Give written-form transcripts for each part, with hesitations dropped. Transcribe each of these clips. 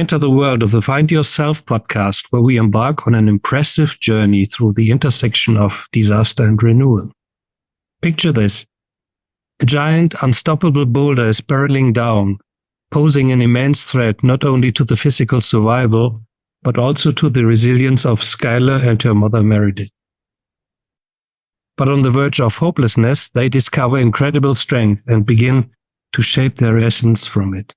enter the world of the Find Yourself podcast, where we embark on an impressive journey through the intersection of disaster and renewal. Picture this. A giant, unstoppable boulder is barreling down, posing an immense threat not only to the physical survival, but also to the resilience of Skylar and her mother Meredith. But on the verge of hopelessness, they discover incredible strength and begin to shape their essence from it.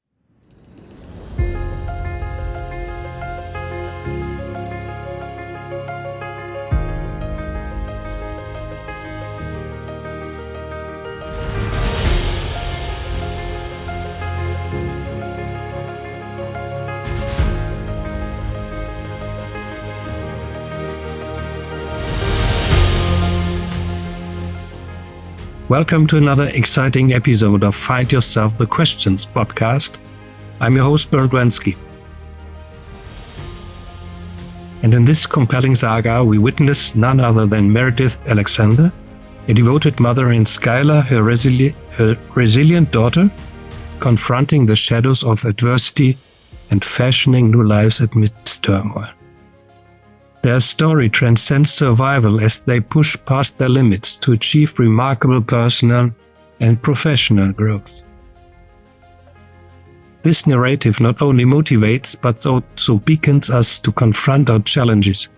Welcome to another exciting episode of Find Yourself the Questions podcast. I'm your host, Bernd Wensky. And in this compelling saga, we witness none other than Meredith Alexander, a devoted mother, and Skylar, her resilient daughter, confronting the shadows of adversity and fashioning new lives amidst turmoil. Their story transcends survival as they push past their limits to achieve remarkable personal and professional growth. This narrative not only motivates, but also beckons us to confront our challenges,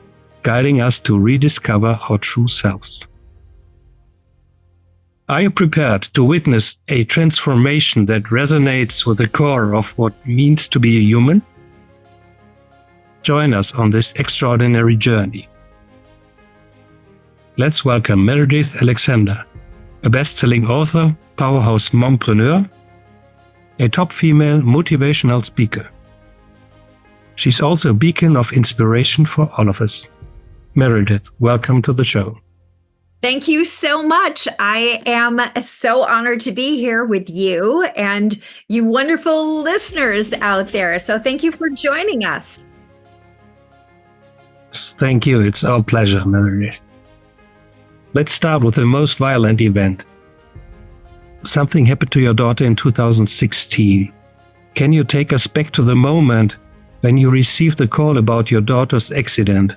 guiding us to rediscover our true selves. Are you prepared to witness a transformation that resonates with the core of what it means to be a human? Join us on this extraordinary journey. Let's welcome Meredith Alexander, a best-selling author, powerhouse mompreneur, a top female motivational speaker. She's also a beacon of inspiration for all of us. Meredith, welcome to the show. Thank you so much. I am so honored to be here with you and you wonderful listeners out there. So thank you for joining us. Thank you. It's our pleasure, Meredith. Let's start with the most violent event. Something happened to your daughter in 2016. Can you take us back to the moment when you received the call about your daughter's accident?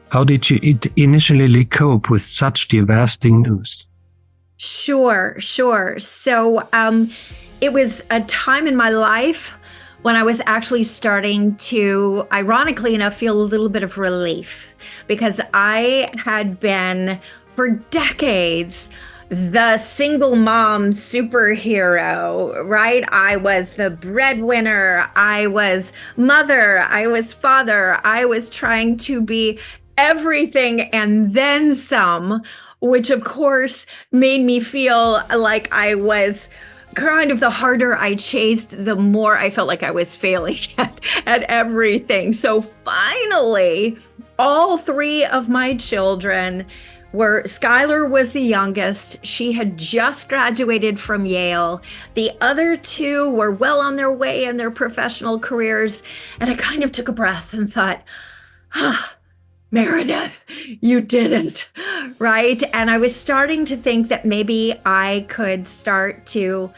How did you initially cope with such devastating news? Sure. So it was a time in my life when I was actually starting to, ironically enough, feel a little bit of relief because I had been for decades the single mom superhero, right? I was the breadwinner, I was mother, I was father, I was trying to be everything and then some, which of course made me feel like I was kind of the harder I chased, the more I felt like I was failing at everything. So finally, all three of my children Skylar was the youngest. She had just graduated from Yale. The other two were well on their way in their professional careers. And I kind of took a breath and thought, Meredith, you did it, right? And I was starting to think that maybe I could start to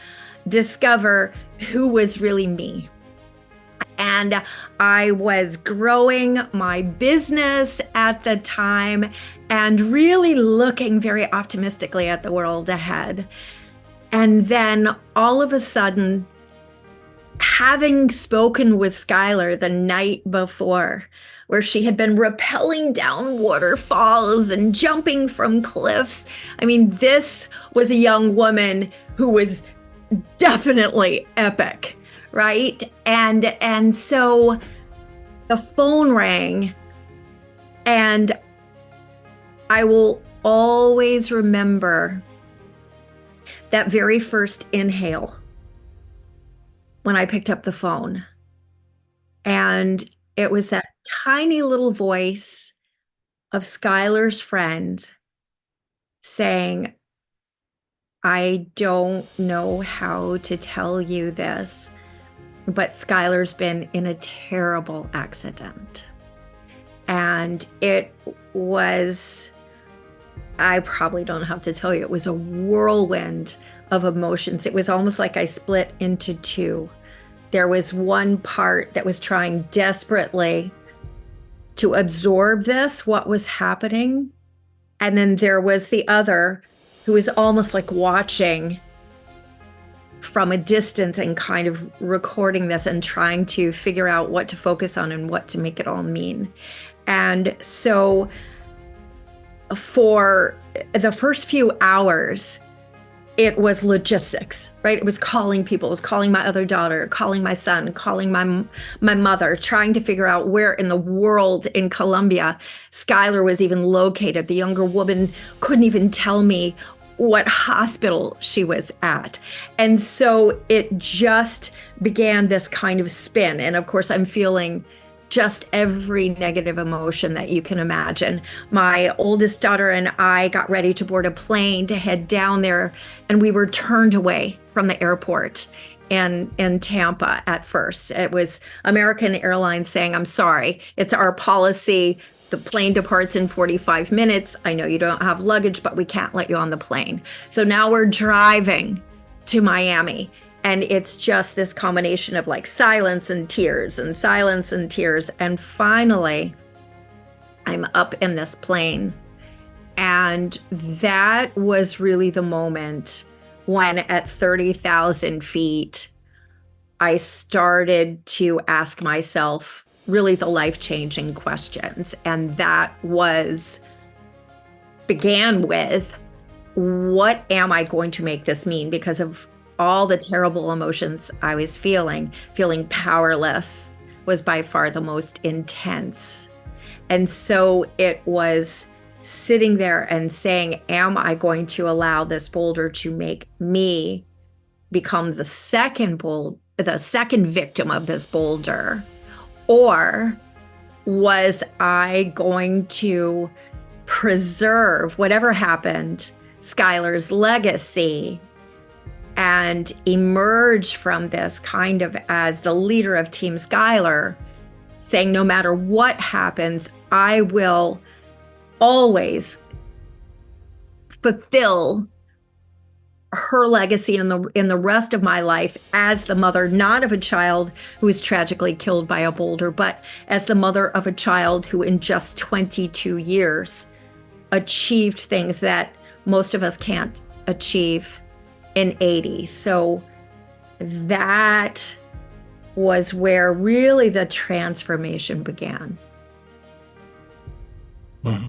discover who was really me. And I was growing my business at the time and really looking very optimistically at the world ahead. And then all of a sudden, having spoken with Skylar the night before, where she had been rappelling down waterfalls and jumping from cliffs. I mean, this was a young woman who was definitely epic, right? And so the phone rang, and I will always remember that very first inhale when I picked up the phone. And it was that tiny little voice of Skylar's friend saying, I don't know how to tell you this, but Skylar's been in a terrible accident. And it was, I probably don't have to tell you, it was a whirlwind of emotions. It was almost like I split into two, there was one part that was trying desperately to absorb what was happening. And then there was the other who was almost like watching from a distance and kind of recording this and trying to figure out what to focus on and what to make it all mean. And so for the first few hours, it was logistics, right? It was calling people. It was calling my other daughter, calling my son, calling my mother, trying to figure out where in the world in Colombia Skylar was even located. The younger woman couldn't even tell me what hospital she was at. And so it just began this kind of spin. And of course, I'm feeling just every negative emotion that you can imagine. My oldest daughter and I got ready to board a plane to head down there, and we were turned away from the airport in Tampa at first. It was American Airlines saying, "I'm sorry, it's our policy. The plane departs in 45 minutes. I know you don't have luggage, but we can't let you on the plane." So now we're driving to Miami. And it's just this combination of like silence and tears and silence and tears. And finally, I'm up in this plane. And that was really the moment when at 30,000 feet, I started to ask myself really the life-changing questions. And that began with, what am I going to make this mean? Because of all the terrible emotions I was feeling powerless was by far the most intense. And so it was sitting there and saying, am I going to allow this boulder to make me become the second victim of this boulder? Or was I going to preserve whatever happened, Skylar's legacy, and emerge from this kind of as the leader of Team Skylar, saying no matter what happens, I will always fulfill her legacy in the rest of my life as the mother, not of a child who was tragically killed by a boulder, but as the mother of a child who in just 22 years achieved things that most of us can't achieve in 80. So that was where really the transformation began. Mm-hmm.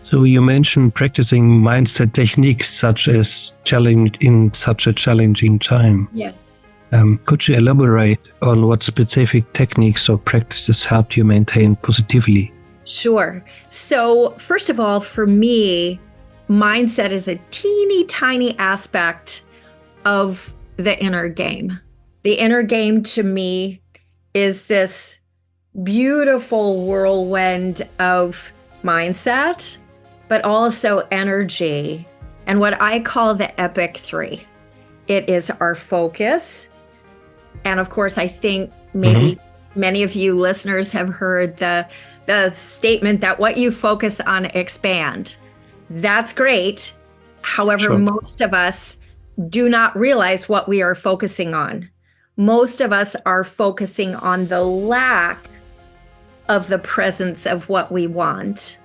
So you mentioned practicing mindset techniques such as in such a challenging time. Yes. Could you elaborate on what specific techniques or practices helped you maintain positively? Sure. So first of all, for me, mindset is a teeny tiny aspect of the inner game. The inner game to me is this beautiful whirlwind of mindset, but also energy, and what I call the epic three. It is our focus. And of course, I think maybe many of you listeners have heard the statement that what you focus on expand. That's great. However, Sure. Most of us do not realize what we are focusing on. Most of us are focusing on the lack of the presence of what we want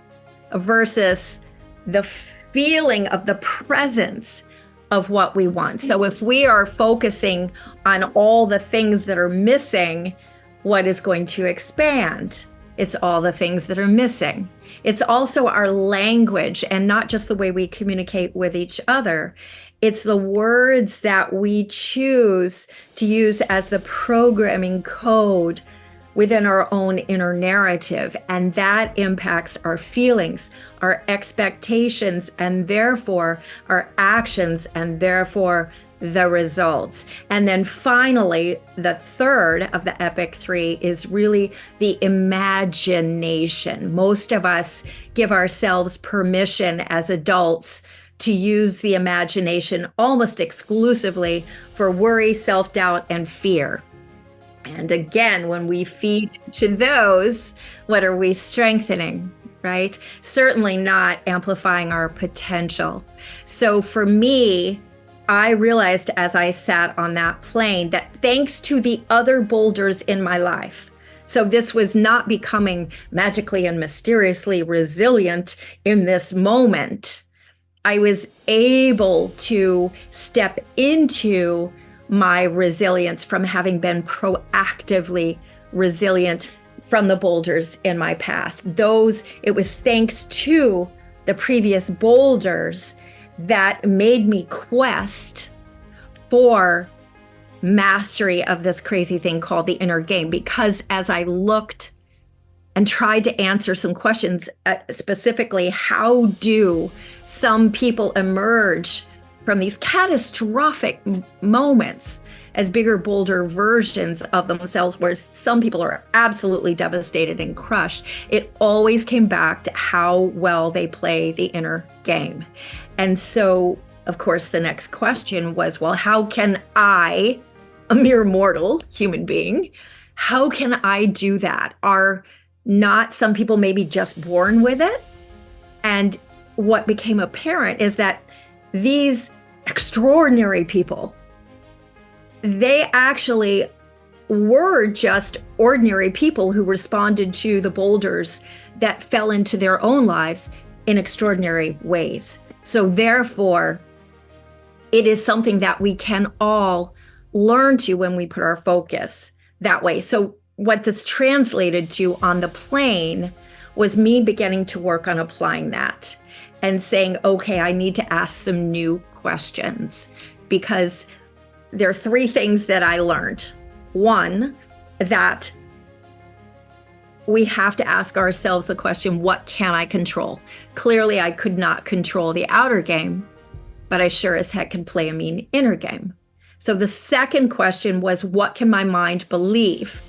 versus the feeling of the presence of what we want. So if we are focusing on all the things that are missing, what is going to expand? It's all the things that are missing. It's also our language, and not just the way we communicate with each other. It's the words that we choose to use as the programming code within our own inner narrative. And that impacts our feelings, our expectations, and therefore our actions, and therefore the results. And then finally, the third of the epic three is really the imagination. Most of us give ourselves permission as adults to use the imagination almost exclusively for worry, self-doubt, and fear. And again, when we feed to those, what are we strengthening, right? Certainly not amplifying our potential. So for me, I realized as I sat on that plane that thanks to the other boulders in my life, so this was not becoming magically and mysteriously resilient in this moment, I was able to step into my resilience from having been proactively resilient from the boulders in my past. It was thanks to the previous boulders that made me quest for mastery of this crazy thing called the inner game. Because as I looked and tried to answer some questions, specifically, how do some people emerge from these catastrophic moments as bigger, bolder versions of themselves, where some people are absolutely devastated and crushed? It always came back to how well they play the inner game. And so, of course, the next question was, well, how can I, a mere mortal human being, how can I do that? Are not some people maybe just born with it? And what became apparent is that these extraordinary people, they actually were just ordinary people who responded to the boulders that fell into their own lives in extraordinary ways. So therefore, it is something that we can all learn to when we put our focus that way. So what this translated to on the plane was me beginning to work on applying that and saying, okay, I need to ask some new questions, because there are three things that I learned. One, that we have to ask ourselves the question, what can I control? Clearly, I could not control the outer game, but I sure as heck can play a mean inner game. So the second question was, what can my mind believe?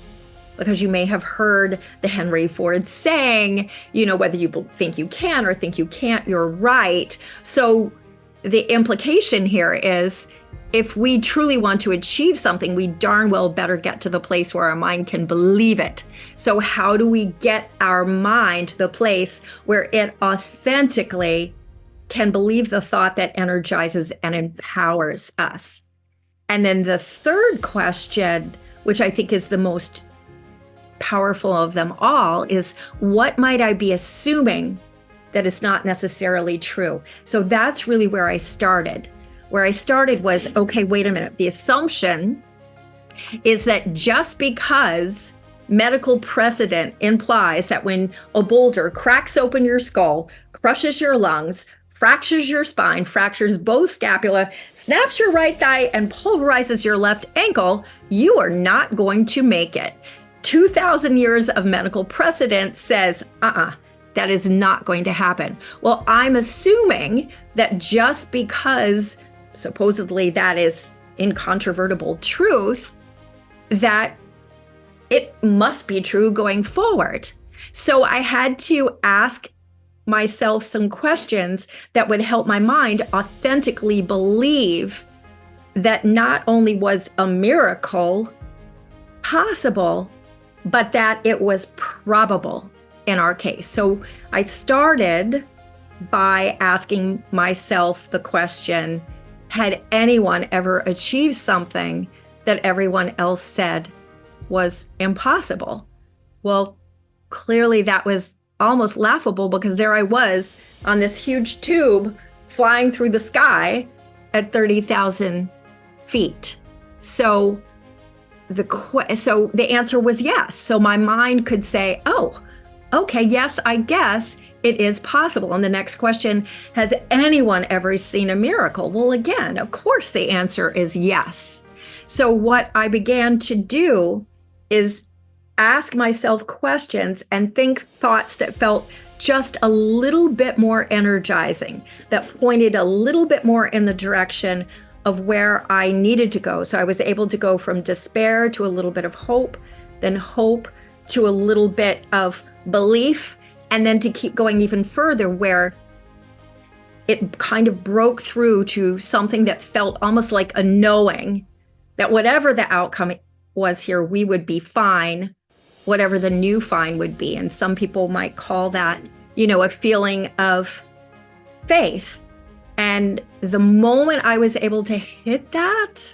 Because you may have heard the Henry Ford saying, whether you think you can or think you can't, you're right. So the implication here is, if we truly want to achieve something, we darn well better get to the place where our mind can believe it. So how do we get our mind to the place where it authentically can believe the thought that energizes and empowers us? And then the third question, which I think is the most powerful of them all, is what might I be assuming that is not necessarily true? So that's really where I started. Where I started was, okay, wait a minute. The assumption is that just because medical precedent implies that when a boulder cracks open your skull, crushes your lungs, fractures your spine, fractures both scapula, snaps your right thigh, and pulverizes your left ankle, you are not going to make it. 2,000 years of medical precedent says, that is not going to happen. Well, I'm assuming that just because supposedly that is incontrovertible truth, that it must be true going forward. So I had to ask myself some questions that would help my mind authentically believe that not only was a miracle possible, but that it was probable in our case. So I started by asking myself the question, had anyone ever achieved something that everyone else said was impossible? Well, clearly that was almost laughable, because there I was on this huge tube flying through the sky at 30,000 feet. So the answer was yes. So my mind could say, oh, okay, yes, I guess it is possible. And the next question, has anyone ever seen a miracle? Well, again, of course, the answer is yes. So what I began to do is ask myself questions and think thoughts that felt just a little bit more energizing, that pointed a little bit more in the direction of where I needed to go. So I was able to go from despair to a little bit of hope, then hope to a little bit of belief, and then to keep going even further, where it kind of broke through to something that felt almost like a knowing that whatever the outcome was here, we would be fine, whatever the new fine would be. And some people might call that, a feeling of faith. And the moment I was able to hit that,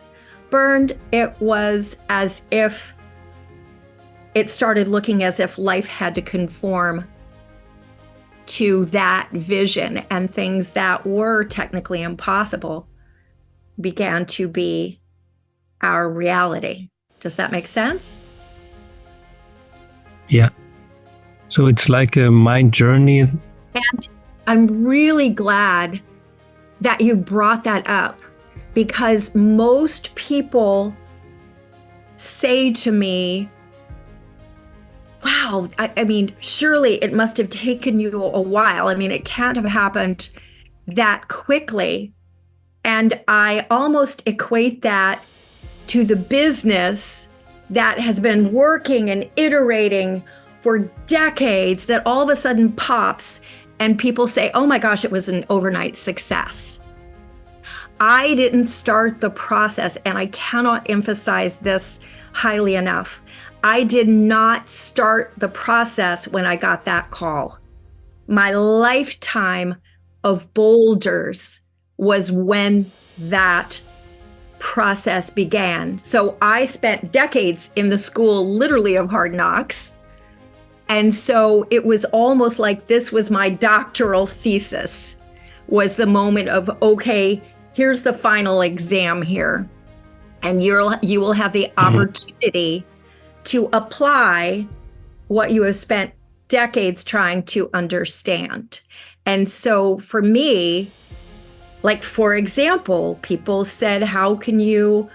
Bernd, it was as if it started looking as if life had to conform to that vision, and things that were technically impossible began to be our reality. Does that make sense? Yeah. So it's like a mind journey. And I'm really glad that you brought that up, because most people say to me, wow, I mean, surely it must have taken you a while. I mean, it can't have happened that quickly. And I almost equate that to the business that has been working and iterating for decades, that all of a sudden pops and people say, oh my gosh, it was an overnight success. I didn't start the process, and I cannot emphasize this highly enough. I did not start the process when I got that call. My lifetime of boulders was when that process began. So I spent decades in the school, literally, of hard knocks. And so it was almost like this was my doctoral thesis, was the moment of, okay, here's the final exam here. And you will have the opportunity to apply what you have spent decades trying to understand. And so for me, like, for example, people said, how can you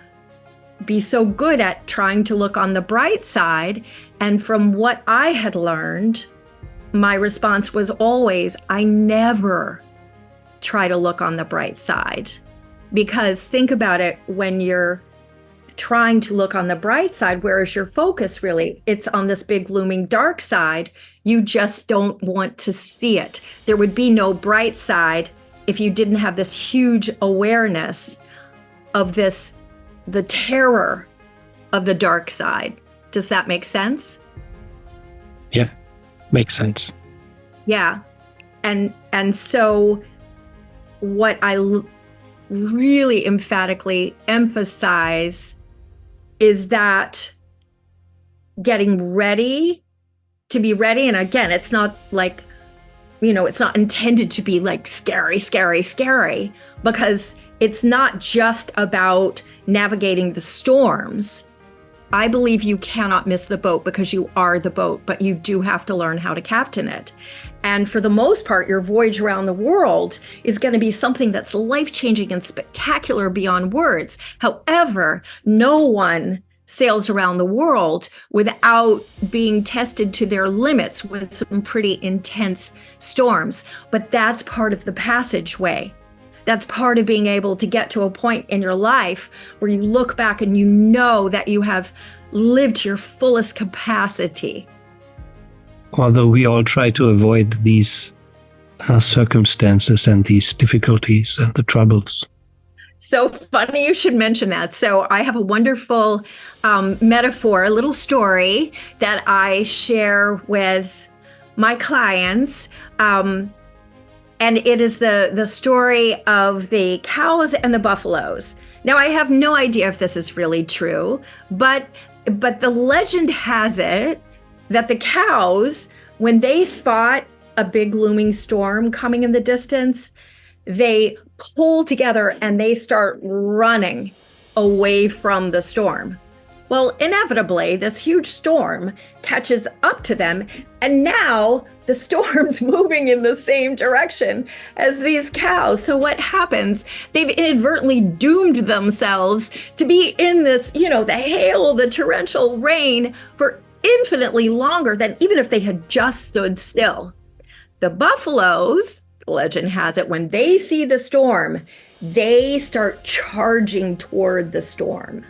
be so good at trying to look on the bright side? And from what I had learned, my response was always, I never try to look on the bright side. Because think about it, when you're trying to look on the bright side, where is your focus really? It's on this big looming dark side. You just don't want to see it. There would be no bright side if you didn't have this huge awareness of the terror of the dark side. Does that make sense? Yeah, makes sense. Yeah. And so what I really emphatically emphasize is that getting ready to be ready. And again, it's not like, it's not intended to be like scary, scary, scary, because it's not just about navigating the storms. I believe you cannot miss the boat because you are the boat, but you do have to learn how to captain it. And for the most part, your voyage around the world is going to be something that's life-changing and spectacular beyond words. However, no one sails around the world without being tested to their limits with some pretty intense storms. But that's part of the passageway. That's part of being able to get to a point in your life where you look back and you know that you have lived to your fullest capacity. Although we all try to avoid these circumstances and these difficulties and the troubles. So funny you should mention that. So I have a wonderful metaphor, a little story that I share with my clients. And it is the story of the cows and the buffaloes. Now, I have no idea if this is really true, but the legend has it that the cows, when they spot a big looming storm coming in the distance, they pull together and they start running away from the storm. Well, inevitably, this huge storm catches up to them, and now the storm's moving in the same direction as these cows. So what happens? They've inadvertently doomed themselves to be in this, the hail, the torrential rain for infinitely longer than even if they had just stood still. The buffaloes, legend has it, when they see the storm, they start charging toward the storm.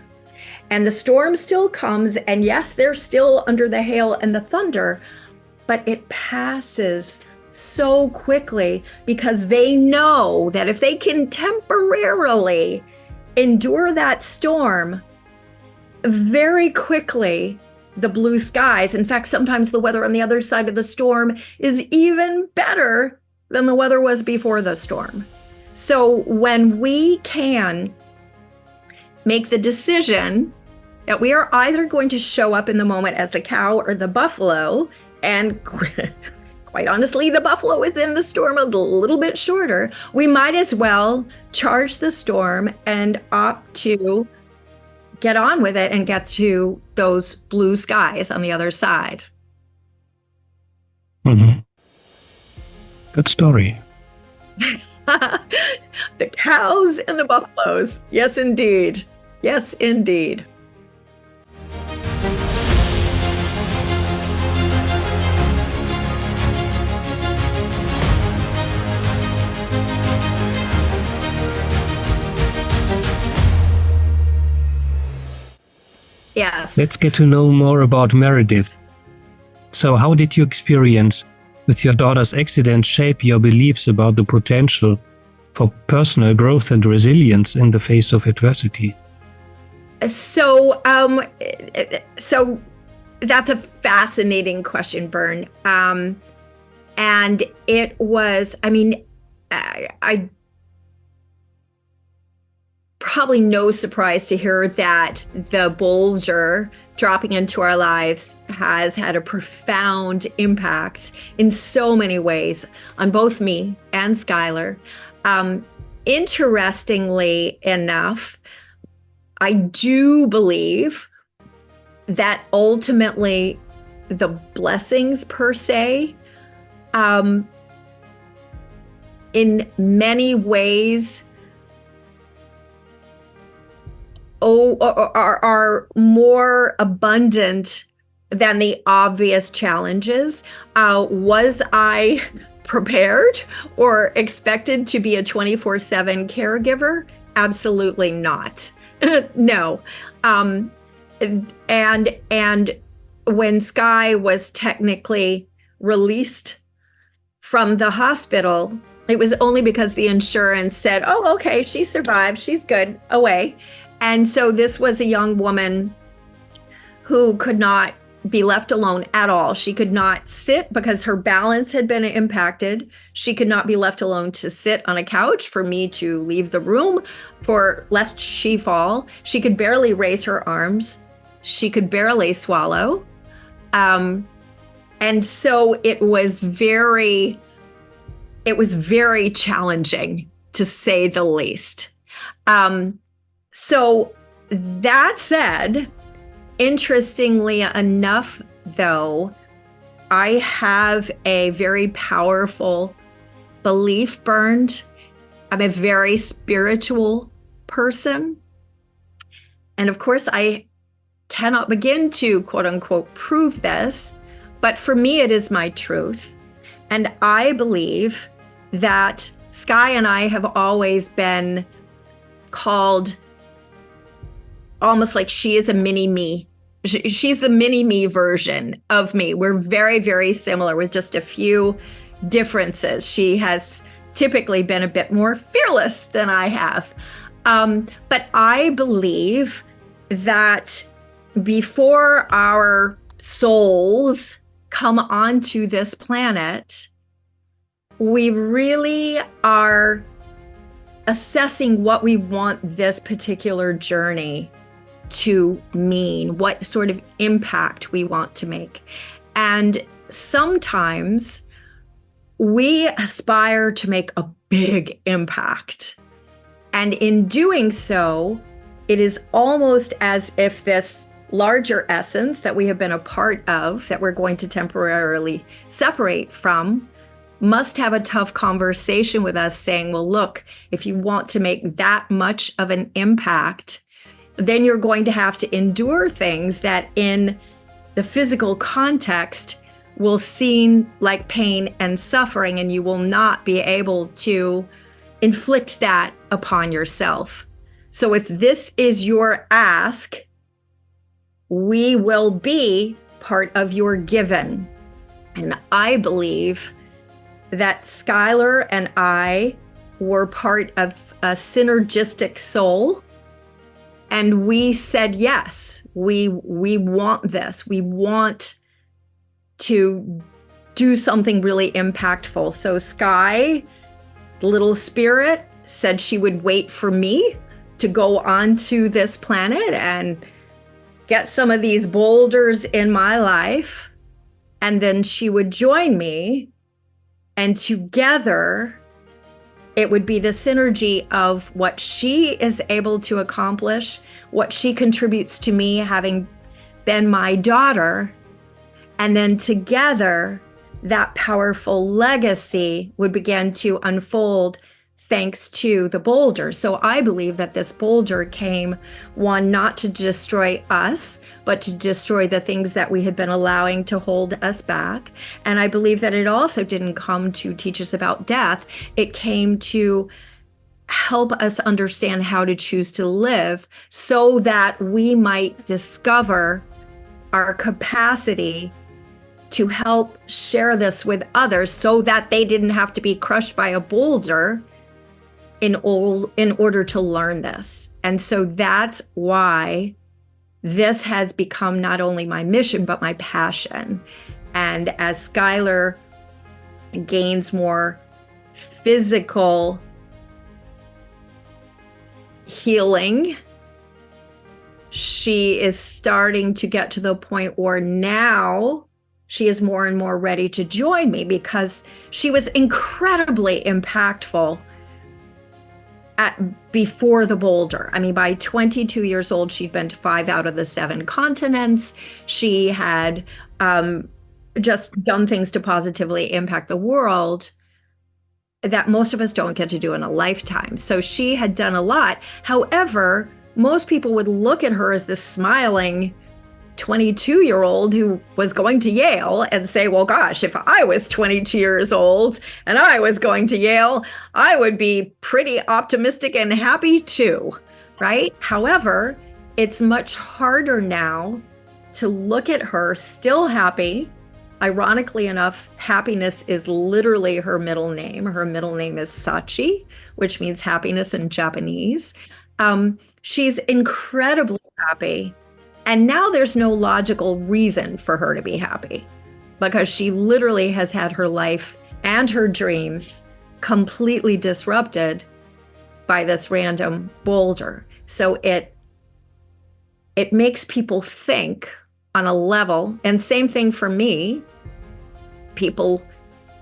And the storm still comes, and yes, they're still under the hail and the thunder, but it passes so quickly because they know that if they can temporarily endure that storm, very quickly the blue skies, in fact, sometimes the weather on the other side of the storm is even better than the weather was before the storm. So when we can make the decision that we are either going to show up in the moment as the cow or the buffalo, and quite honestly, the buffalo is in the storm a little bit shorter, we might as well charge the storm and opt to get on with it and get to those blue skies on the other side. Mm-hmm. Good story. The cows and the buffaloes. Yes, indeed. Yes, indeed. Yes. Let's get to know more about Meredith. So how did your experience with your daughter's accident shape your beliefs about the potential for personal growth and resilience in the face of adversity? So that's a fascinating question, Bern. And it was, I probably no surprise to hear that the Bolger dropping into our lives has had a profound impact in so many ways on both me and Skylar. Interestingly enough, I do believe that ultimately the blessings per se, in many ways, are more abundant than the obvious challenges. Was I prepared or expected to be a 24/7 caregiver? Absolutely not. No. And when Sky was technically released from the hospital, it was only because the insurance said, oh, okay, she survived, she's good, away. And so this was a young woman who could not be left alone at all. She could not sit because her balance had been impacted. She could not be left alone to sit on a couch for me to leave the room for lest she fall. She could barely raise her arms. She could barely swallow. And so it was very challenging, to say the least. So that said, interestingly enough, though, I have a very powerful belief, Bernd. I'm a very spiritual person. And of course, I cannot begin to, quote unquote, prove this, but for me, it is my truth. And I believe that Sky and I have always been called almost like she is a mini me. She's the mini me version of me. We're very, very similar with just a few differences. She has typically been a bit more fearless than I have. But I believe that before our souls come onto this planet, we really are assessing what we want this particular journey to mean, what sort of impact we want to make. And sometimes we aspire to make a big impact. And in doing so, it is almost as if this larger essence that we have been a part of, that we're going to temporarily separate from, must have a tough conversation with us saying, well, look, if you want to make that much of an impact, then you're going to have to endure things that in the physical context will seem like pain and suffering, and you will not be able to inflict that upon yourself. So if this is your ask, we will be part of your given. And I believe that Skylar and I were part of a synergistic soul. And we said, yes, we want this. We want to do something really impactful. So Sky, the little spirit, said she would wait for me to go onto this planet and get some of these boulders in my life. And then she would join me. And together, it would be the synergy of what she is able to accomplish, what she contributes to me, having been my daughter. And then together, that powerful legacy would begin to unfold thanks to the boulder. So I believe that this boulder came, one, not to destroy us, but to destroy the things that we had been allowing to hold us back. And I believe that it also didn't come to teach us about death. It came to help us understand how to choose to live so that we might discover our capacity to help share this with others so that they didn't have to be crushed by a boulder in order to learn this. And so that's why this has become not only my mission, but my passion. And as Skylar gains more physical healing, she is starting to get to the point where now she is more and more ready to join me, because she was incredibly impactful before the boulder. I mean, by 22 years old, she'd been to 5 out of the 7 continents. She had just done things to positively impact the world that most of us don't get to do in a lifetime. So she had done a lot. However, most people would look at her as this smiling 22-year-old who was going to Yale and say, well, gosh, if I was 22 years old and I was going to Yale, I would be pretty optimistic and happy too, right? However, it's much harder now to look at her still happy. Ironically enough, happiness is literally her middle name. Her middle name is Sachi, which means happiness in Japanese. She's incredibly happy. And now there's no logical reason for her to be happy, because she literally has had her life and her dreams completely disrupted by this random boulder. So it makes people think on a level, and same thing for me. People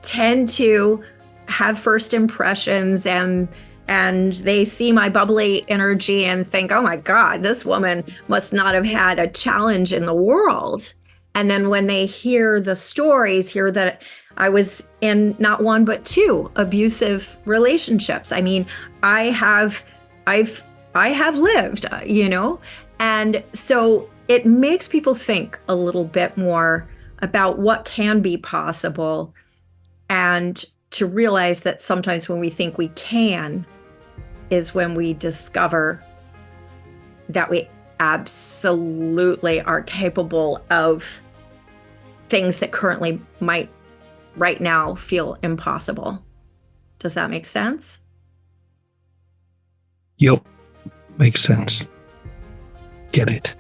tend to have first impressions and they see my bubbly energy and think, oh my God, this woman must not have had a challenge in the world. And then when they hear the stories, hear that I was in not 1, but 2 abusive relationships. I mean, I have lived, and so it makes people think a little bit more about what can be possible, and to realize that sometimes when we think we can is when we discover that we absolutely are capable of things that currently might right now feel impossible. Does that make sense? Yep, makes sense. Get it.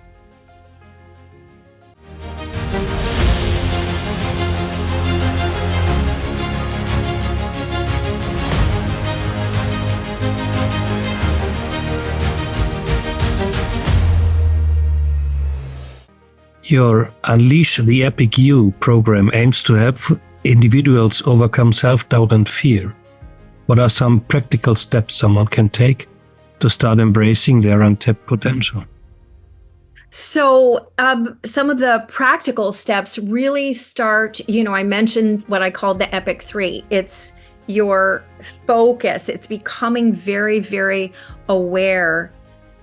Your Unleash the Epic You program aims to help individuals overcome self-doubt and fear. What are some practical steps someone can take to start embracing their untapped potential? So some of the practical steps really start, I mentioned what I called the Epic 3. It's your focus. It's becoming very, very aware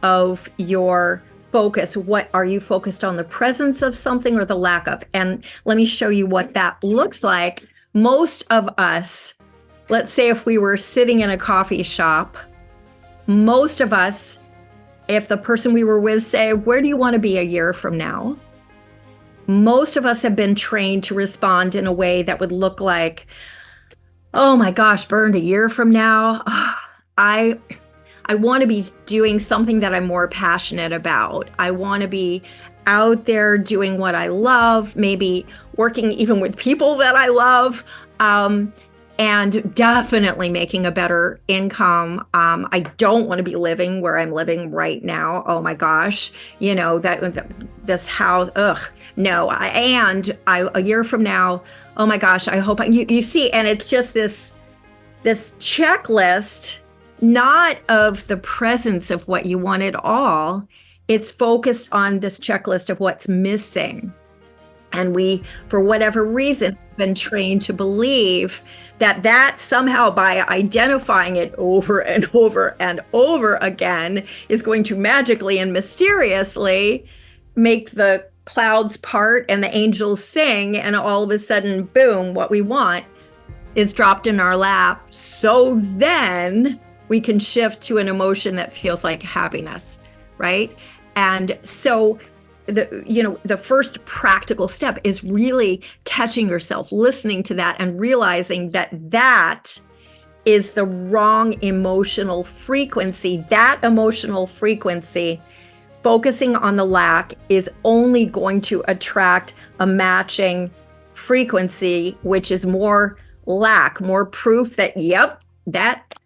of your focus. What are you focused on, the presence of something or the lack of? And let me show you what that looks like. Most of us, let's say if we were sitting in a coffee shop, most of us, if the person we were with say, where do you want to be a year from now? Most of us have been trained to respond in a way that would look like, Oh my gosh, burned a year from now. I I want to be doing something that I'm more passionate about. I want to be out there doing what I love, maybe working even with people that I love, um, and definitely making a better income. I don't want to be living where I'm living right now. Oh my gosh, this house. Ugh, no. A year from now. Oh my gosh, I hope you see, and it's just this checklist, not of the presence of what you want at all. It's focused on this checklist of what's missing. And we, for whatever reason, have been trained to believe that somehow by identifying it over and over and over again is going to magically and mysteriously make the clouds part and the angels sing, and all of a sudden, boom, what we want is dropped in our lap. So then we can shift to an emotion that feels like happiness, right? And so the first practical step is really catching yourself, listening to that, and realizing that is the wrong emotional frequency. That emotional frequency, focusing on the lack, is only going to attract a matching frequency, which is more lack, more proof that, yep, that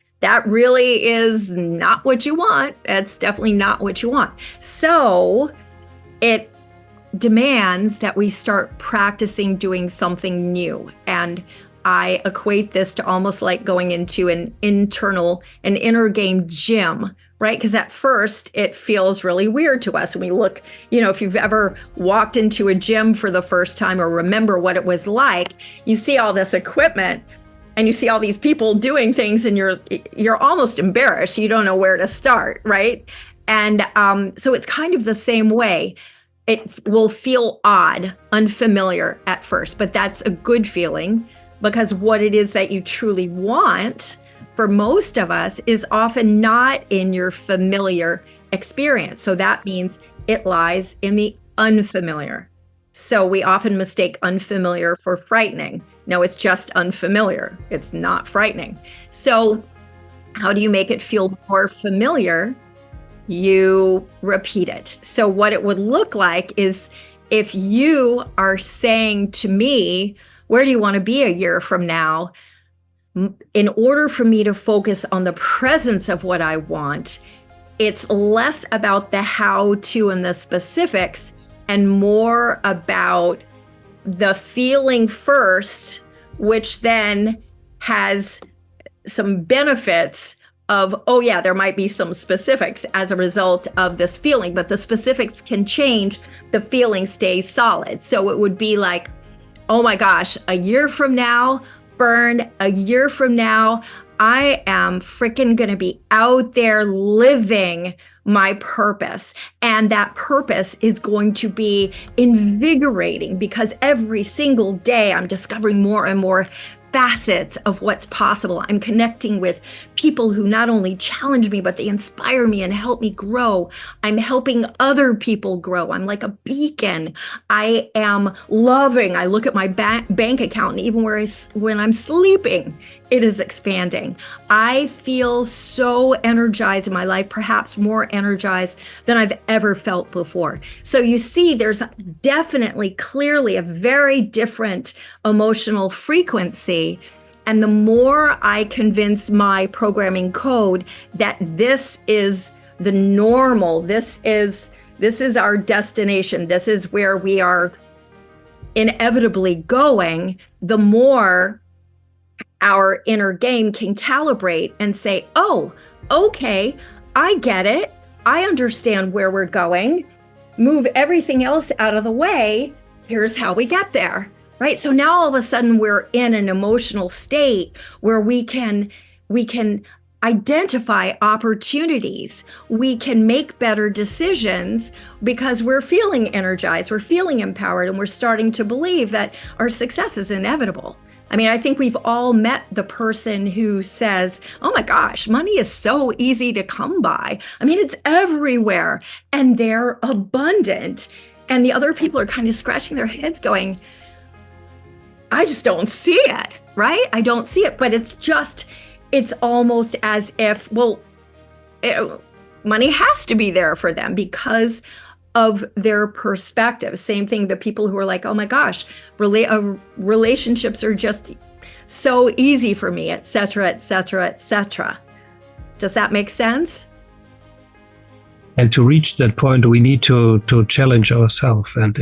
really is not what you want. That's definitely not what you want. So it demands that we start practicing doing something new. And I equate this to almost like going into an inner game gym, right? Because at first it feels really weird to us. When we look, if you've ever walked into a gym for the first time or remember what it was like, you see all this equipment and you see all these people doing things, and you're almost embarrassed. You don't know where to start, right? And so it's kind of the same way. It will feel odd, unfamiliar at first, but that's a good feeling, because what it is that you truly want, for most of us, is often not in your familiar experience. So that means it lies in the unfamiliar. So we often mistake unfamiliar for frightening. No, it's just unfamiliar. It's not frightening. So how do you make it feel more familiar? You repeat it. So what it would look like is, if you are saying to me, where do you want to be a year from now? In order for me to focus on the presence of what I want, it's less about the how to and the specifics and more about the feeling first, which then has some benefits of, oh yeah, there might be some specifics as a result of this feeling, but the specifics can change, the feeling stays solid. So it would be like, oh my gosh, a year from now, Bern, a year from now, I am freaking gonna be out there living my purpose. And that purpose is going to be invigorating, because every single day I'm discovering more and more facets of what's possible. I'm connecting with people who not only challenge me, but they inspire me and help me grow. I'm helping other people grow. I'm like a beacon. I am loving. I look at my bank account, and even when I'm sleeping, it is expanding. I feel so energized in my life, perhaps more energized than I've ever felt before. So you see, there's definitely, clearly a very different emotional frequency. And the more I convince my programming code that this is the normal, this is our destination, this is where we are inevitably going, the more our inner game can calibrate and say, oh, okay, I get it. I understand where we're going. Move everything else out of the way. Here's how we get there, right? So now all of a sudden we're in an emotional state where we can identify opportunities. We can make better decisions because we're feeling energized, we're feeling empowered, and we're starting to believe that our success is inevitable. I mean, I think we've all met the person who says, oh my gosh, money is so easy to come by. I mean, it's everywhere and they're abundant. And the other people are kind of scratching their heads going, I just don't see it. right? I don't see it, but it's almost as if, well, money has to be there for them because of their perspective. Same thing, the people who are like, oh my gosh, relationships are just so easy for me, et cetera, et cetera, et cetera. Does that make sense? And to reach that point, we need to challenge ourselves and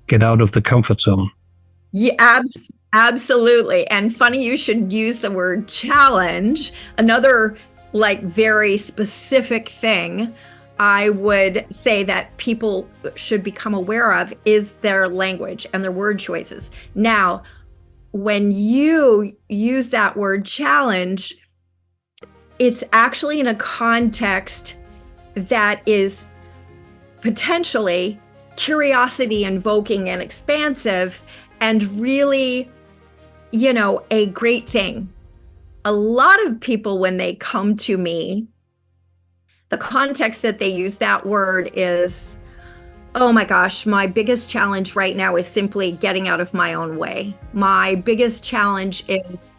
get out of the comfort zone. Yeah, absolutely. And funny you should use the word challenge. Another like very specific thing I would say that people should become aware of is their language and their word choices. Now, when you use that word challenge, it's actually in a context that is potentially curiosity invoking and expansive and really, a great thing. A lot of people, when they come to me, the context that they use that word is, oh my gosh, my biggest challenge right now is simply getting out of my own way. My biggest challenge is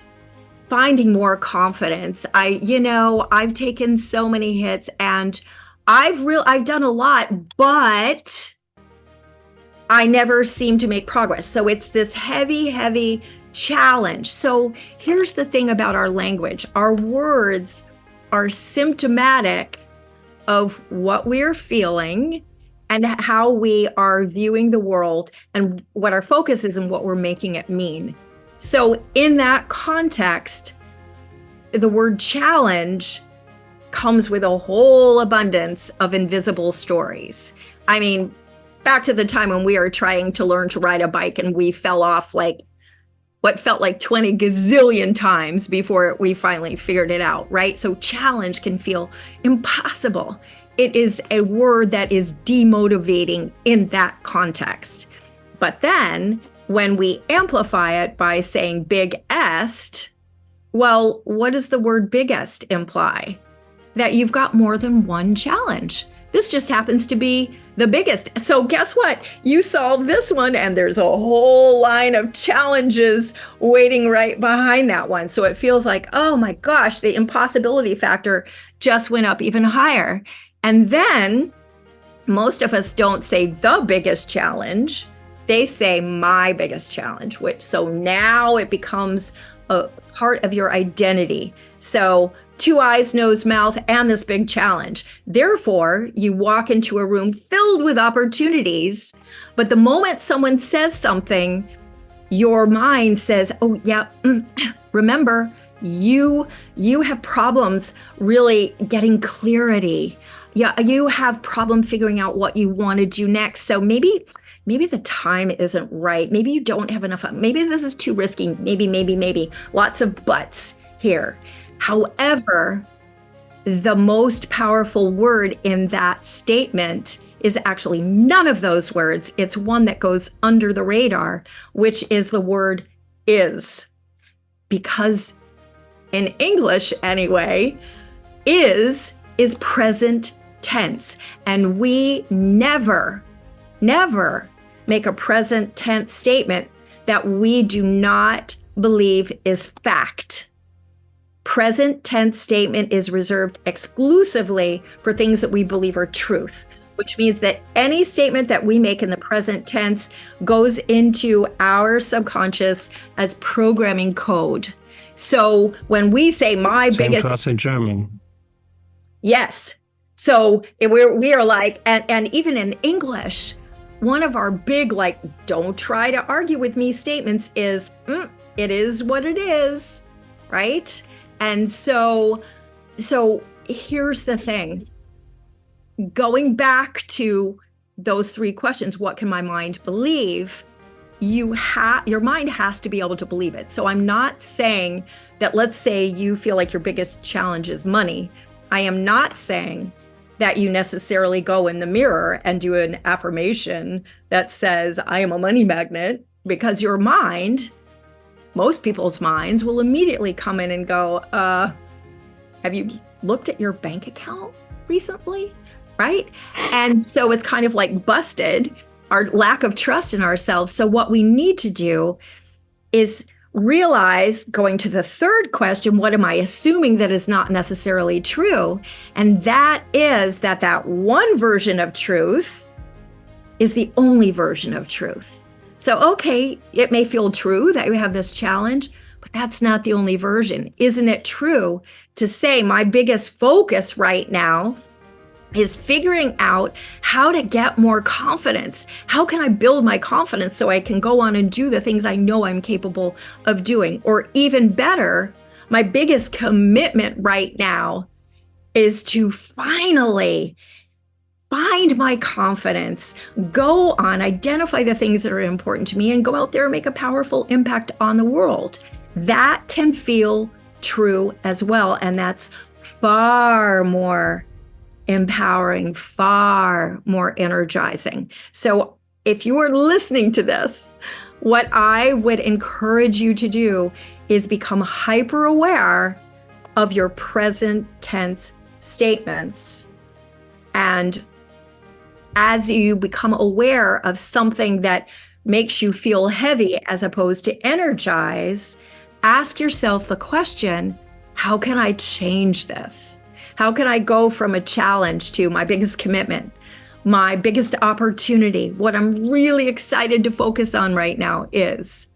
finding more confidence. I've taken so many hits and I've done a lot, but I never seem to make progress. So it's this heavy challenge. So here's the thing about our language. Our words are symptomatic of what we're feeling and how we are viewing the world and what our focus is and what we're making it mean. So in that context, the word challenge comes with a whole abundance of invisible stories. I mean, back to the time when we were trying to learn to ride a bike and we fell off like what felt like 20 gazillion times before we finally figured it out, right? So challenge can feel impossible. It is a word that is demotivating in that context. But then when we amplify it by saying biggest, well, what does the word biggest imply? That you've got more than one challenge. This just happens to be the biggest. So guess what? You solve this one and there's a whole line of challenges waiting right behind that one. So it feels like, oh my gosh, the impossibility factor just went up even higher. And then most of us don't say the biggest challenge. They say my biggest challenge, so now it becomes a part of your identity. So 2 eyes, nose, mouth, and this big challenge. Therefore, you walk into a room filled with opportunities, but the moment someone says something, your mind says, oh yeah, remember, you have problems really getting clarity. Yeah, you have problem figuring out what you want to do next. So maybe the time isn't right. Maybe you don't have enough. Maybe this is too risky. Maybe. Lots of buts here. However, the most powerful word in that statement is actually none of those words. It's one that goes under the radar, which is the word is. Because in English anyway, is present tense. And we never make a present tense statement that we do not believe is fact. Present tense statement is reserved exclusively for things that we believe are truth, which means that any statement that we make in the present tense goes into our subconscious as programming code. So when we say my Same biggest... for us in German. Yes. So we are like, and even in English, one of our big, like, don't try to argue with me statements is, it is what it is, right? And so here's the thing. Going back to those 3 questions, what can my mind believe? Your mind has to be able to believe it. So I'm not saying that, let's say you feel like your biggest challenge is money. I am not saying that you necessarily go in the mirror and do an affirmation that says, I am a money magnet, because your mind, most people's minds will immediately come in and go, have you looked at your bank account recently? Right? And so it's kind of like busted our lack of trust in ourselves. So what we need to do is realize, going to the third question, what am I assuming that is not necessarily true? And that is that one version of truth is the only version of truth. So, okay, it may feel true that you have this challenge, but that's not the only version. Isn't it true to say my biggest focus right now is figuring out how to get more confidence? How can I build my confidence so I can go on and do the things I know I'm capable of doing? Or even better, my biggest commitment right now is to finally find my confidence, go on, identify the things that are important to me, and go out there and make a powerful impact on the world. That can feel true as well. And that's far more empowering, far more energizing. So if you are listening to this, what I would encourage you to do is become hyper aware of your present tense statements. And as you become aware of something that makes you feel heavy as opposed to energize, ask yourself the question, how can I change this? How can I go from a challenge to my biggest commitment, my biggest opportunity? What I'm really excited to focus on right now is.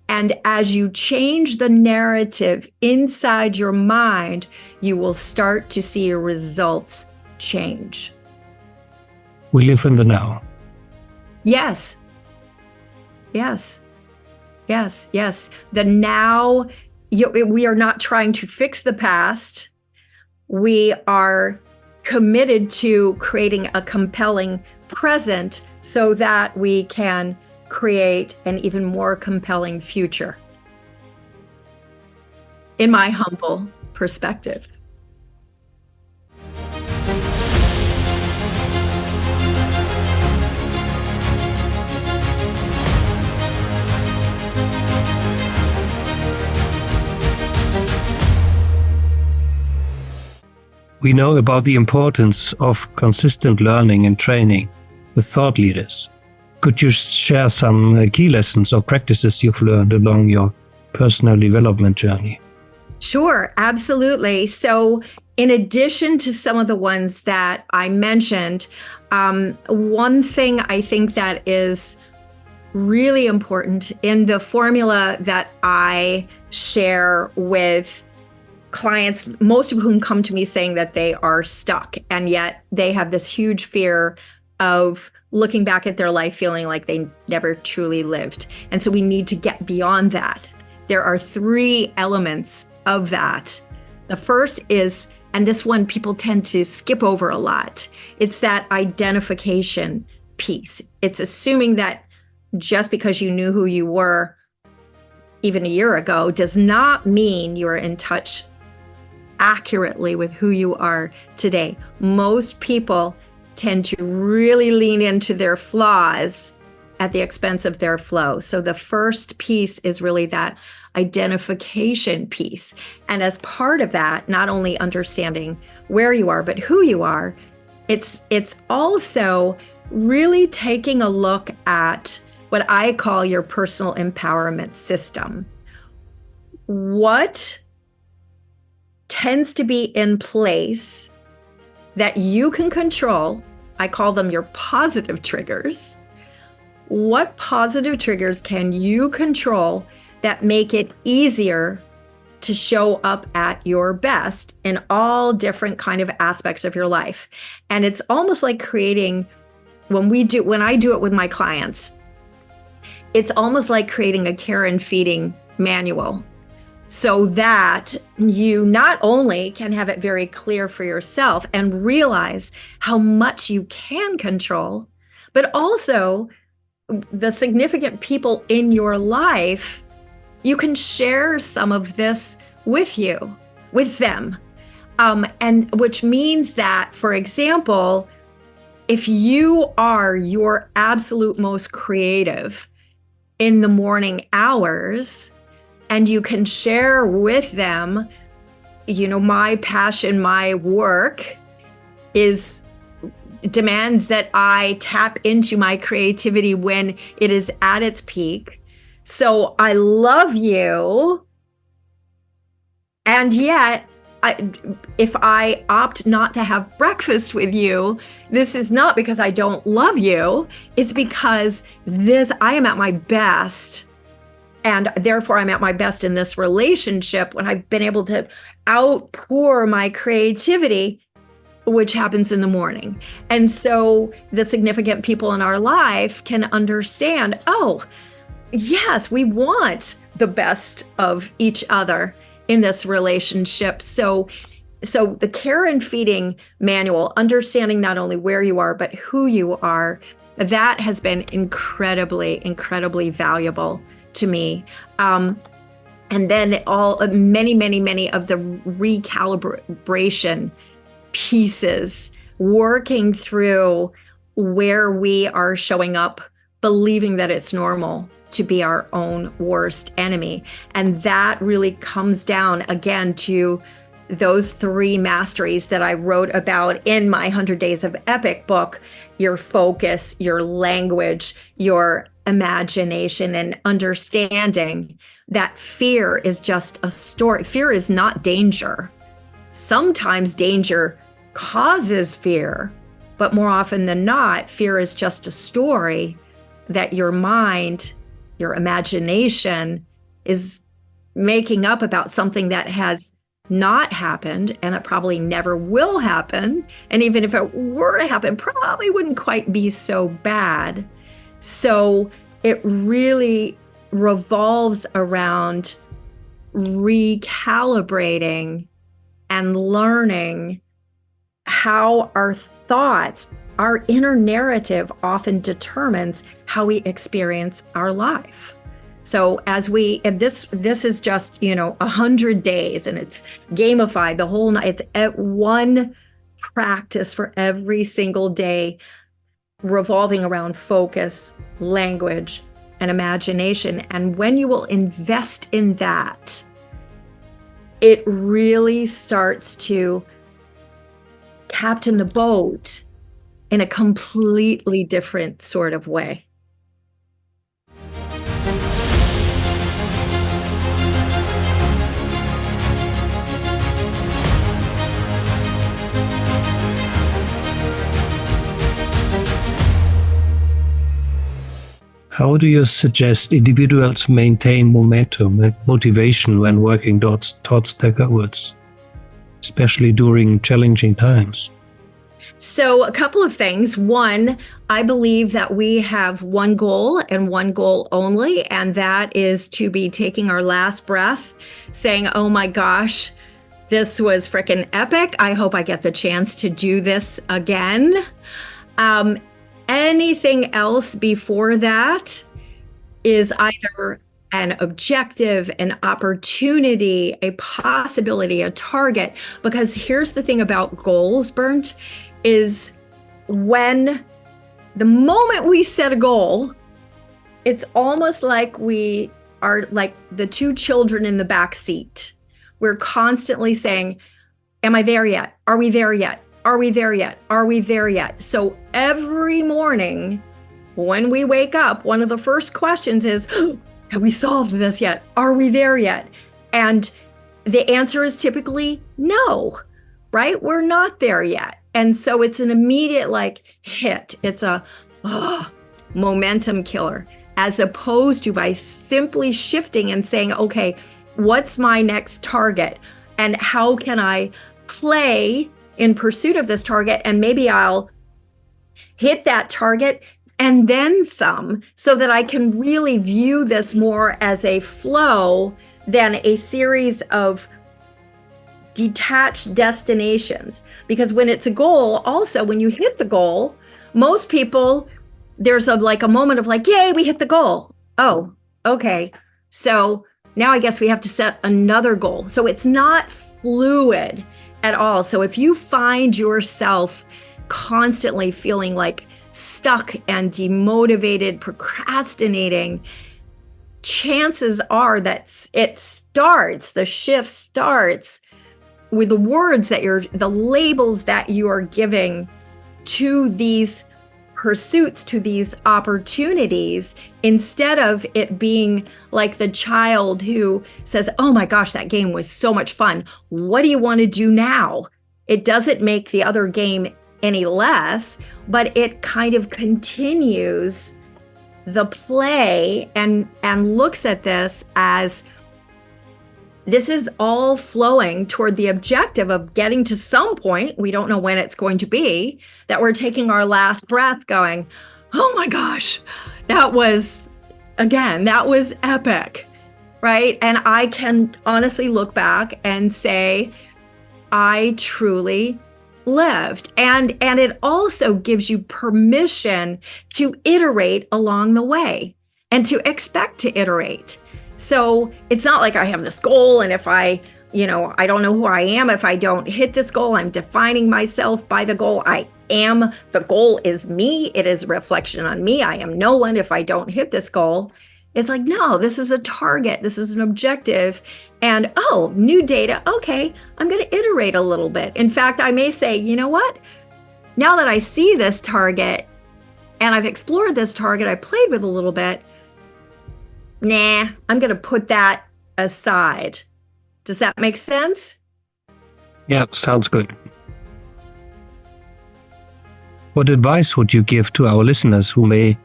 And as you change the narrative inside your mind, you will start to see your results change. We live in the now. Yes. Yes. Yes. Yes. The now, we are not trying to fix the past. We are committed to creating a compelling present so that we can create an even more compelling future, in my humble perspective. We know about the importance of consistent learning and training with thought leaders. Could you share some key lessons or practices you've learned along your personal development journey? Sure, absolutely. So in addition to some of the ones that I mentioned, one thing I think that is really important in the formula that I share with clients, most of whom come to me saying that they are stuck, and yet they have this huge fear of looking back at their life feeling like they never truly lived. And so we need to get beyond that. There are 3 elements of that. The first is, and this one people tend to skip over a lot, it's that identification piece. It's assuming that just because you knew who you were even a year ago does not mean you're in touch accurately with who you are today. Most people tend to really lean into their flaws at the expense of their flow. So the first piece is really that identification piece. And as part of that, not only understanding where you are, but who you are, it's also really taking a look at what I call your personal empowerment system. What tends to be in place that you can control? I call them your positive triggers. What positive triggers can you control that make it easier to show up at your best in all different kind of aspects of your life? And it's almost like creating, when I do it with my clients, it's almost like creating a care and feeding manual, so that you not only can have it very clear for yourself and realize how much you can control, but also the significant people in your life, you can share some of this with them. And which means that, for example, if you are your absolute most creative in the morning hours, and you can share with them, my passion, my work demands that I tap into my creativity when it is at its peak. So I love you. And yet, if I opt not to have breakfast with you, this is not because I don't love you. It's because I am at my best. And therefore, I'm at my best in this relationship when I've been able to outpour my creativity, which happens in the morning. And so the significant people in our life can understand, oh, yes, we want the best of each other in this relationship. So the care and feeding manual, understanding not only where you are, but who you are, that has been incredibly, incredibly valuable to me. And then many of the recalibration pieces, working through where we are showing up, believing that it's normal to be our own worst enemy. And that really comes down again to those 3 masteries that I wrote about in my 100 Days of Epic book: your focus, your language, your imagination, and understanding that fear is just a story. Fear is not danger. Sometimes danger causes fear, but more often than not, fear is just a story that your mind, your imagination is making up about something that has not happened and it probably never will happen. And even if it were to happen, probably wouldn't quite be so bad. So it really revolves around recalibrating and learning how our thoughts, our inner narrative often determines how we experience our life. So and this is just, 100 days, and it's gamified the whole night. It's at one practice for every single day, revolving around focus, language, and imagination. And when you will invest in that, it really starts to captain the boat in a completely different sort of way. How do you suggest individuals maintain momentum and motivation when working towards their goals, especially during challenging times? So a couple of things. One, I believe that we have one goal and one goal only, and that is to be taking our last breath, saying, oh my gosh, this was freaking epic. I hope I get the chance to do this again. Anything else before that is either an objective, an opportunity, a possibility, a target. Because here's the thing about goals, Bernd, is when the moment we set a goal, it's almost like we are like the 2 children in the back seat. We're constantly saying, am I there yet? Are we there yet? Are we there yet? Are we there yet? So every morning when we wake up, one of the first questions is, have we solved this yet? Are we there yet? And the answer is typically no, right? We're not there yet. And so it's an immediate hit. It's a momentum killer, as opposed to by simply shifting and saying, okay, what's my next target? And how can I play in pursuit of this target? And maybe I'll hit that target and then some, so that I can really view this more as a flow than a series of detached destinations. Because when it's a goal, also when you hit the goal, most people, there's a moment of yay, we hit the goal. Oh, okay. So now I guess we have to set another goal. So it's not fluid at all. So if you find yourself constantly feeling stuck and demotivated, procrastinating, chances are that the shift starts with the labels that you are giving to these pursuits, to these opportunities, instead of it being like the child who says, oh my gosh, that game was so much fun. What do you want to do now? It doesn't make the other game any less, but it kind of continues the play and looks at this as this is all flowing toward the objective of getting to some point, we don't know when it's going to be, that we're taking our last breath going, oh my gosh, that was epic, right? And I can honestly look back and say, I truly lived. And it also gives you permission to iterate along the way and to expect to iterate. So it's not like I have this goal, and if I don't know who I am. If I don't hit this goal, I'm defining myself by the goal. The goal is me. It is a reflection on me. I am no one if I don't hit this goal. It's like, no, this is a target. This is an objective. And new data. Okay, I'm going to iterate a little bit. In fact, I may say, you know what? Now that I see this target and I've explored this target, I played with a little bit. Nah, I'm going to put that aside. Does that make sense? Yeah, sounds good. What advice would you give to our listeners who may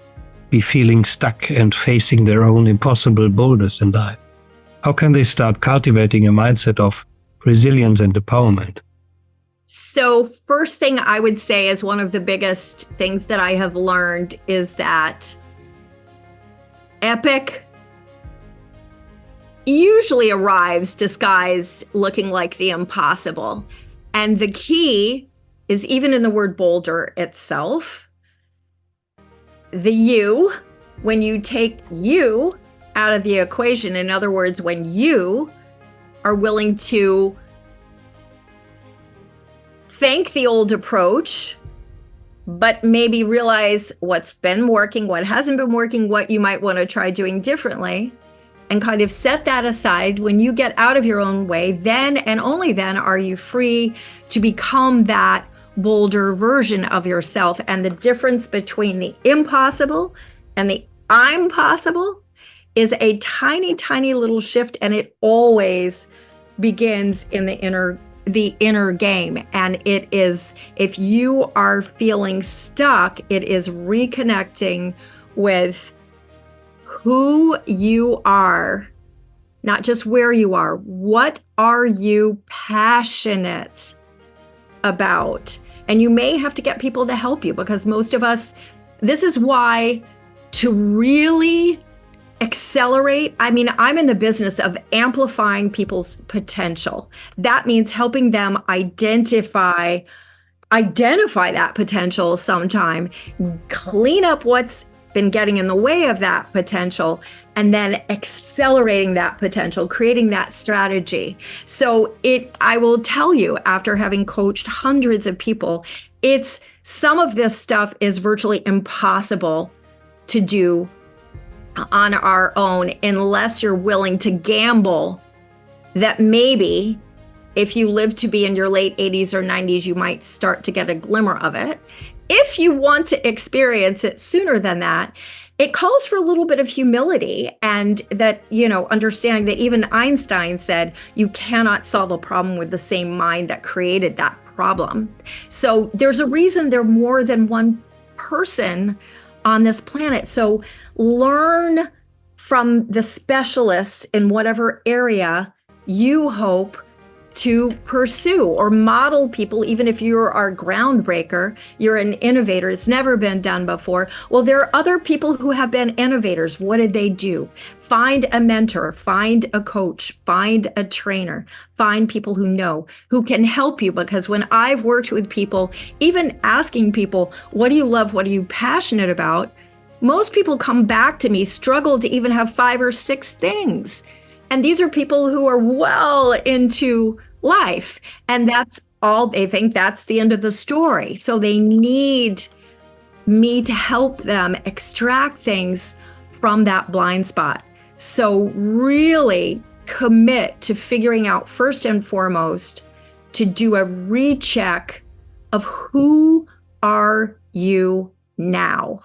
be feeling stuck and facing their own impossible boulders in life? How can they start cultivating a mindset of resilience and empowerment? So first thing I would say is one of the biggest things that I have learned is that epic usually arrives disguised looking like the impossible. And the key is even in the word boulder itself. The you, when you take you out of the equation, in other words, when you are willing to thank the old approach, but maybe realize what's been working, what hasn't been working, what you might want to try doing differently, and kind of set that aside. When you get out of your own way, then and only then are you free to become that bolder version of yourself. And the difference between the impossible and the I'm possible is a tiny, tiny little shift, and it always begins in the inner game. And it is, if you are feeling stuck, it is reconnecting with who you are, not just where you are. What are you passionate about? And you may have to get people to help you, because most of us, this is why to really accelerate, I'm in the business of amplifying people's potential. That means helping them identify that potential sometime, clean up what's been getting in the way of that potential, and then accelerating that potential, creating that strategy. So I will tell you, after having coached hundreds of people, some of this stuff is virtually impossible to do on our own unless you're willing to gamble that maybe if you live to be in your late 80s or 90s, you might start to get a glimmer of it. If you want to experience it sooner than that, it calls for a little bit of humility, and that, understanding that even Einstein said you cannot solve a problem with the same mind that created that problem. So there's a reason there are more than one person on this planet. So learn from the specialists in whatever area you hope to pursue, or model people. Even if you are a groundbreaker, you're an innovator, it's never been done before. Well, there are other people who have been innovators. What did they do? Find a mentor, find a coach, find a trainer, find people who can help you. Because when I've worked with people, even asking people, what do you love? What are you passionate about? Most people come back to me, struggle to even have 5 or 6 things. And these are people who are well into life, and that's all they think, that's the end of the story. So they need me to help them extract things from that blind spot. So really commit to figuring out, first and foremost, to do a recheck of who are you now.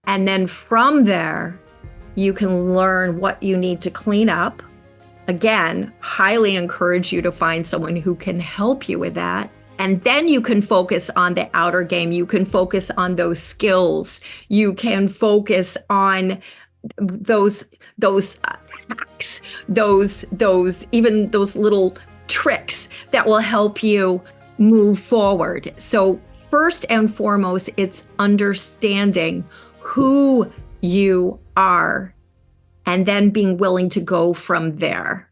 And then from there, you can learn what you need to clean up. Again, highly encourage you to find someone who can help you with that. And then you can focus on the outer game. You can focus on those skills. You can focus on those hacks, even those little tricks that will help you move forward. So first and foremost, it's understanding who you are and then being willing to go from there.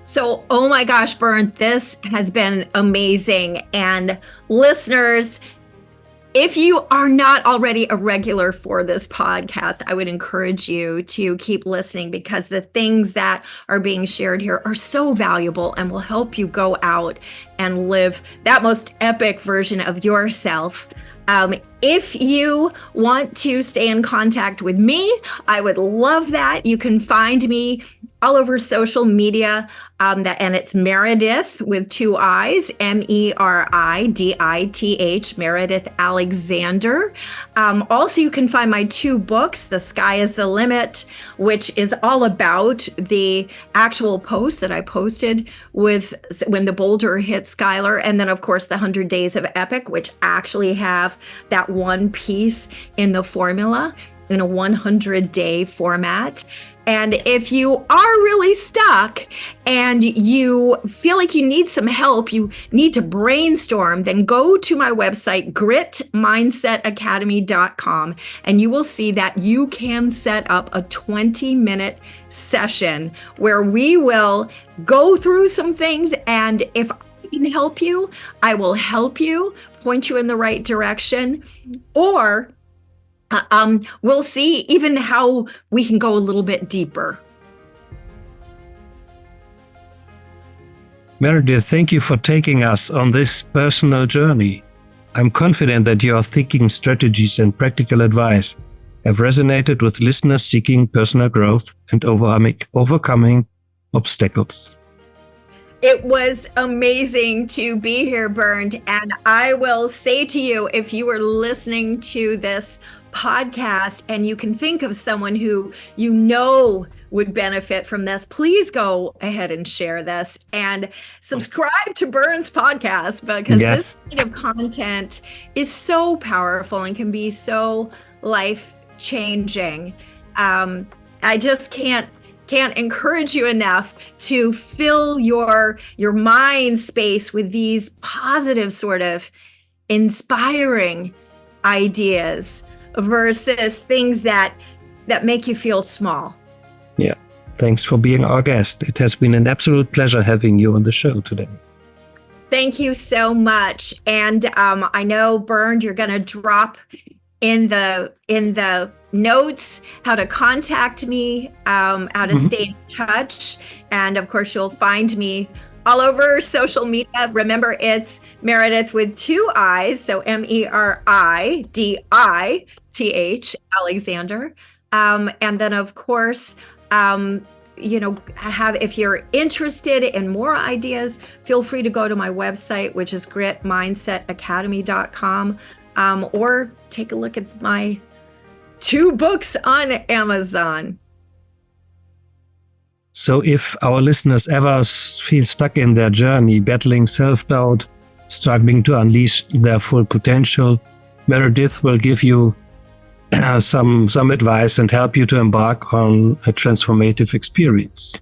So, oh my gosh, Bernd, this has been amazing. And listeners, if you are not already a regular for this podcast, I would encourage you to keep listening, because the things that are being shared here are so valuable and will help you go out and live that most epic version of yourself. If you want to stay in contact with me, I would love that. You can find me all over social media, and it's Meridith with 2 I's, Meridith, Meridith Alexander. Also, you can find my 2 books, The Sky is the Limit, which is all about the actual post that I posted with when the boulder hit Skylar, and then of course the 100 Days of Epic, which actually have that one piece in the formula in a 100-day format. And if you are really stuck and you feel like you need some help, you need to brainstorm, then go to my website, gritmindsetacademy.com, and you will see that you can set up a 20-minute session where we will go through some things. And if I can help you, I will help you, point you in the right direction, or we'll see even how we can go a little bit deeper. Meridith, thank you for taking us on this personal journey. I'm confident that your thinking strategies and practical advice have resonated with listeners seeking personal growth and overcoming obstacles. It was amazing to be here, Bernd. And I will say to you, if you are listening to this podcast and you can think of someone who you know would benefit from this, please go ahead and share this and subscribe to Bernd's podcast, because this kind of content is so powerful and can be so life-changing. I just can't encourage you enough to fill your mind space with these positive, sort of inspiring ideas versus things that make you feel small. Yeah. Thanks for being our guest. It has been an absolute pleasure having you on the show today. Thank you so much. And I know, Bernd, you're going to drop in the notes how to contact me, how to stay in touch. And of course, you'll find me all over social media. Remember, it's Meridith with 2 I's, so Meridith Alexander. And then, of course, if you're interested in more ideas, feel free to go to my website, which is gritmindsetacademy.com, or take a look at my 2 books on Amazon. So if our listeners ever feel stuck in their journey, battling self-doubt, struggling to unleash their full potential, Meridith will give you some advice and help you to embark on a transformative experience.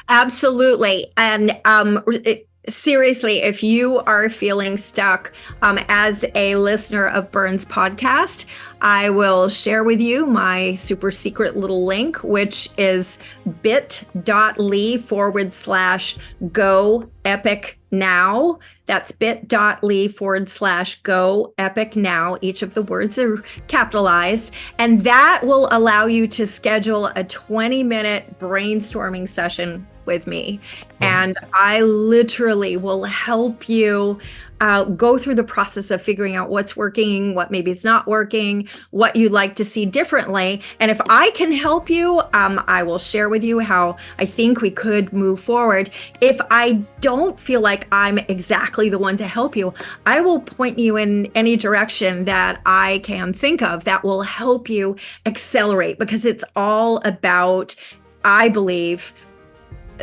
Absolutely. And seriously, if you are feeling stuck, as a listener of Bernd's podcast, I will share with you my super secret little link, which is bit.ly/go epic now. That's bit.ly/go epic now. Each of the words are capitalized, and that will allow you to schedule a 20-minute brainstorming session with me. And I literally will help you go through the process of figuring out what's working, what maybe is not working, what you'd like to see differently. And if I can help you, I will share with you how I think we could move forward. If I don't feel like I'm exactly the one to help you, I will point you in any direction that I can think of that will help you accelerate, because it's all about, I believe,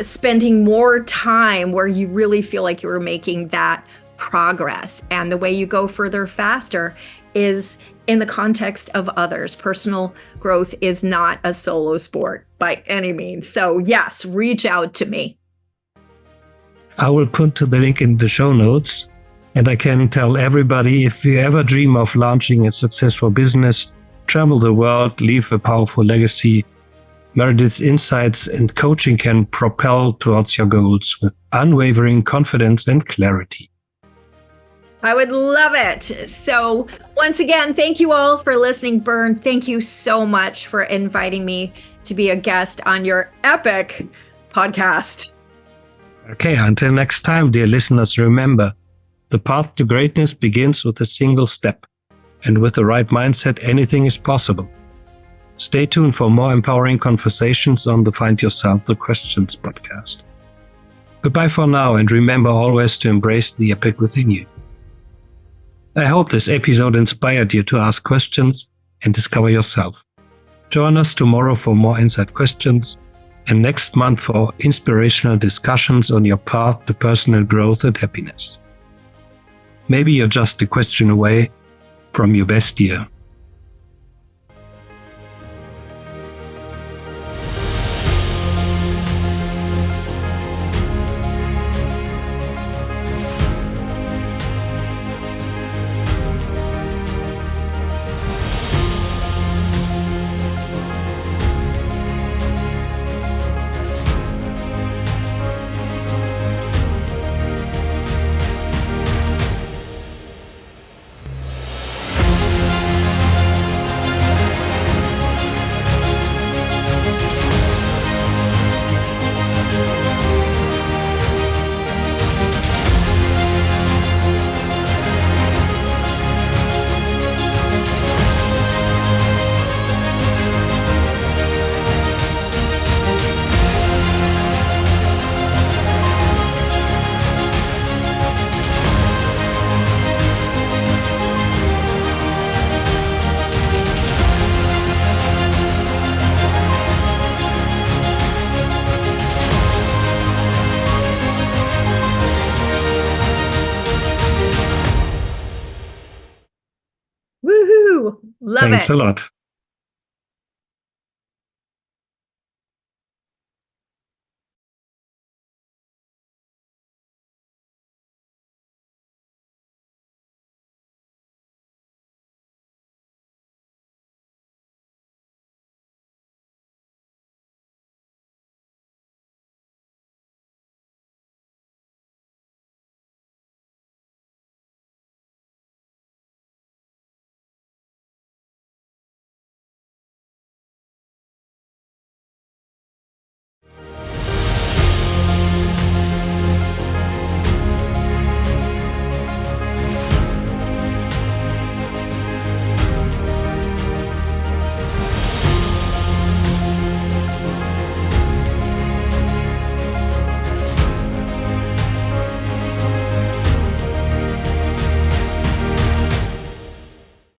spending more time where you really feel like you're making that progress. And the way you go further faster is in the context of others. Personal growth is not a solo sport by any means. So yes, reach out to me. I will put the link in the show notes, and I can tell everybody, if you ever dream of launching a successful business, travel the world, leave a powerful legacy, Meredith's insights and coaching can propel towards your goals with unwavering confidence and clarity. I would love it. So once again, thank you all for listening. Bern, thank you so much for inviting me to be a guest on your epic podcast. Okay, until next time, dear listeners, remember, the path to greatness begins with a single step, and with the right mindset, anything is possible. Stay tuned for more empowering conversations on the Find Yourself the Questions podcast. Goodbye for now, and remember always to embrace the epic within you. I hope this episode inspired you to ask questions and discover yourself. Join us tomorrow for more insight questions, and next month for inspirational discussions on your path to personal growth and happiness. Maybe you're just a question away from your best year. Woohoo! Love Thanks it. a lot.